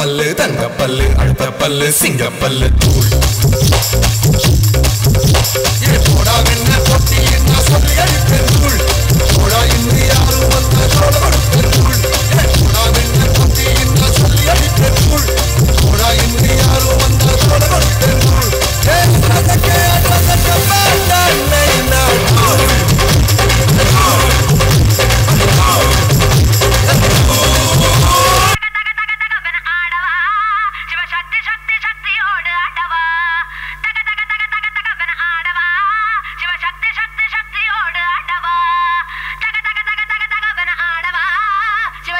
பல்லு தங்க பல்லு அடுத்த பல்லு சிங்கப்பல்லு தூள் போடா என்ன பொட்டி என்ன சொல்லி அடிப்பேன் தூள் போடா இன்னும் யாரும் வந்த சோழ கொடுப்பேன் தூள் போடா என்ன பொட்டி என்ன சொல்லி அடிப்பேன் தூள் போடா இன்னும் யாரும் வந்த சோழ கொடுப்பேன் தூள்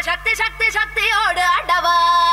शक्ति शक्ति शक्ति ओड अडवा